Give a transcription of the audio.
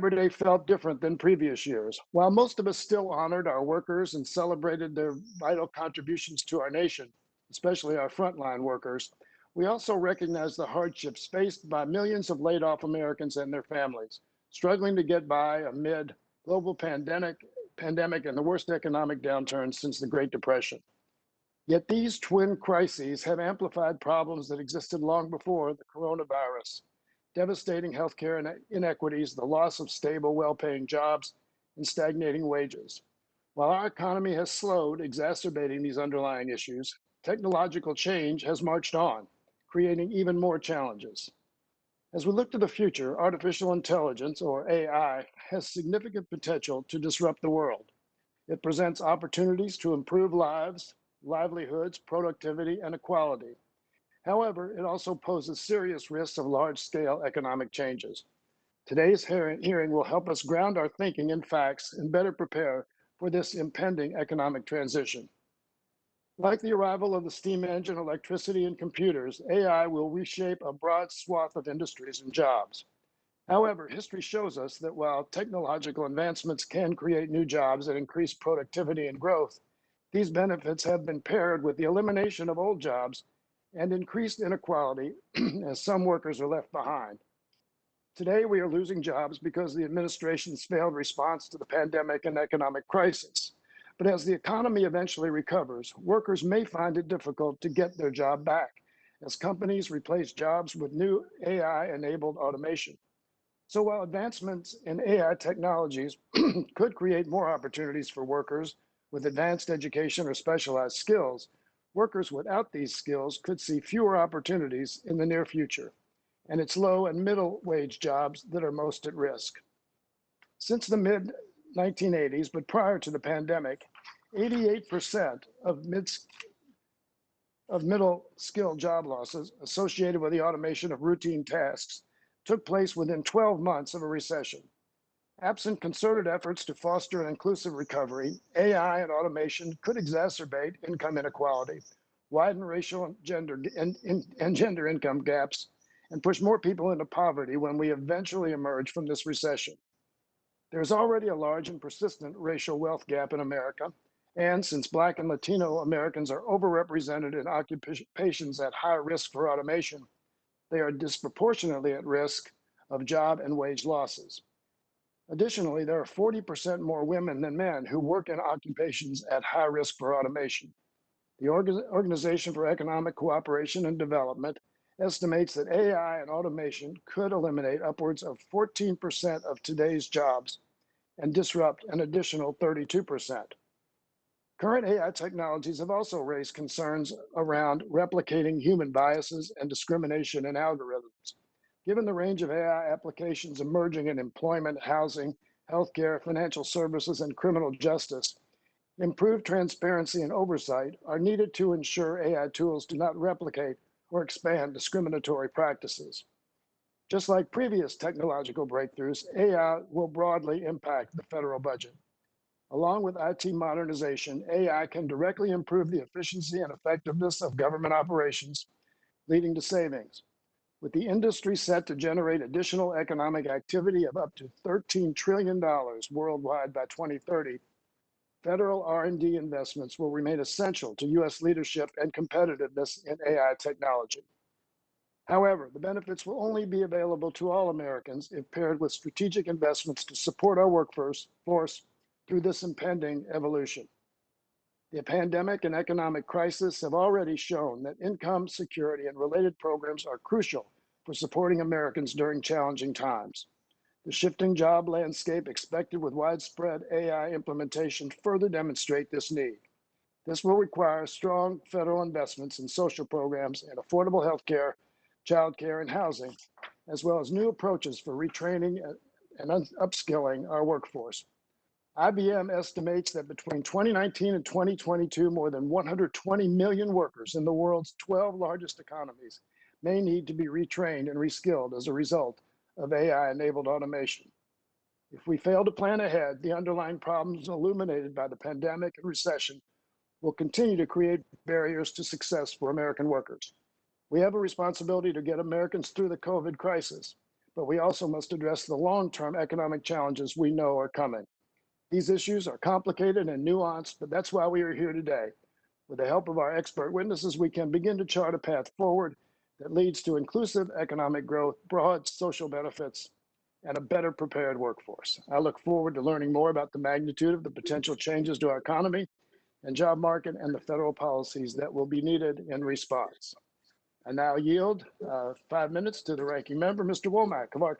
Day felt different than previous years. While most of us still honored our workers and celebrated their vital contributions to our nation, especially our frontline workers, we also recognized the hardships faced by millions of laid off Americans and their families, struggling to get by amid global pandemic and the worst economic downturn since the Great Depression. Yet these twin crises have amplified problems that existed long before the coronavirus: devastating healthcare inequities, the loss of stable, well-paying jobs, and stagnating wages. While our economy has slowed, exacerbating these underlying issues, technological change has marched on, creating even more challenges. As we look to the future, artificial intelligence, or AI, has significant potential to disrupt the world. It presents opportunities to improve lives, livelihoods, productivity, and equality. However, it also poses serious risks of large-scale economic changes. Today's hearing will help us ground our thinking in facts and better prepare for this impending economic transition. Like the arrival of the steam engine, electricity, and computers, AI will reshape a broad swath of industries and jobs. However, history shows us that while technological advancements can create new jobs and increase productivity and growth, these benefits have been paired with the elimination of old jobs and increased inequality as some workers are left behind. Today, we are losing jobs because of the administration's failed response to the pandemic and economic crisis. But as the economy eventually recovers, workers may find it difficult to get their job back as companies replace jobs with new AI-enabled automation. So while advancements in AI technologies could create more opportunities for workers with advanced education or specialized skills, workers without these skills could see fewer opportunities in the near future, and it's low and middle wage jobs that are most at risk. Since the mid 1980s, but prior to the pandemic, 88% of middle skill job losses associated with the automation of routine tasks took place within 12 months of a recession. Absent concerted efforts to foster an inclusive recovery, AI and automation could exacerbate income inequality, widen racial and gender income gaps, and push more people into poverty when we eventually emerge from this recession. There's already a large and persistent racial wealth gap in America, and since Black and Latino Americans are overrepresented in occupations at high risk for automation, they are disproportionately at risk of job and wage losses. Additionally, there are 40% more women than men who work in occupations at high risk for automation. The Organization for Economic Cooperation and Development estimates that AI and automation could eliminate upwards of 14% of today's jobs and disrupt an additional 32%. Current AI technologies have also raised concerns around replicating human biases and discrimination in algorithms. Given the range of AI applications emerging in employment, housing, healthcare, financial services, and criminal justice, improved transparency and oversight are needed to ensure AI tools do not replicate or expand discriminatory practices. Just like previous technological breakthroughs, AI will broadly impact the federal budget. Along with IT modernization, AI can directly improve the efficiency and effectiveness of government operations, leading to savings. With the industry set to generate additional economic activity of up to $13 trillion worldwide by 2030, federal R&D investments will remain essential to U.S. leadership and competitiveness in AI technology. However, the benefits will only be available to all Americans if paired with strategic investments to support our workforce through this impending evolution. The pandemic and economic crisis have already shown that income security and related programs are crucial for supporting Americans during challenging times. The shifting job landscape expected with widespread AI implementation further demonstrate this need. This will require strong federal investments in social programs and affordable health care, child care, and housing, as well as new approaches for retraining and upskilling our workforce. IBM estimates that between 2019 and 2022, more than 120 million workers in the world's 12 largest economies may need to be retrained and reskilled as a result of AI-enabled automation. If we fail to plan ahead, the underlying problems illuminated by the pandemic and recession will continue to create barriers to success for American workers. We have a responsibility to get Americans through the COVID crisis, but we also must address the long-term economic challenges we know are coming. These issues are complicated and nuanced, but that's why we are here today. With the help of our expert witnesses, we can begin to chart a path forward that leads to inclusive economic growth, broad social benefits, and a better prepared workforce. I look forward to learning more about the magnitude of the potential changes to our economy and job market and the federal policies that will be needed in response. I now yield 5 minutes to the ranking member, Mr. Womack of Arkansas.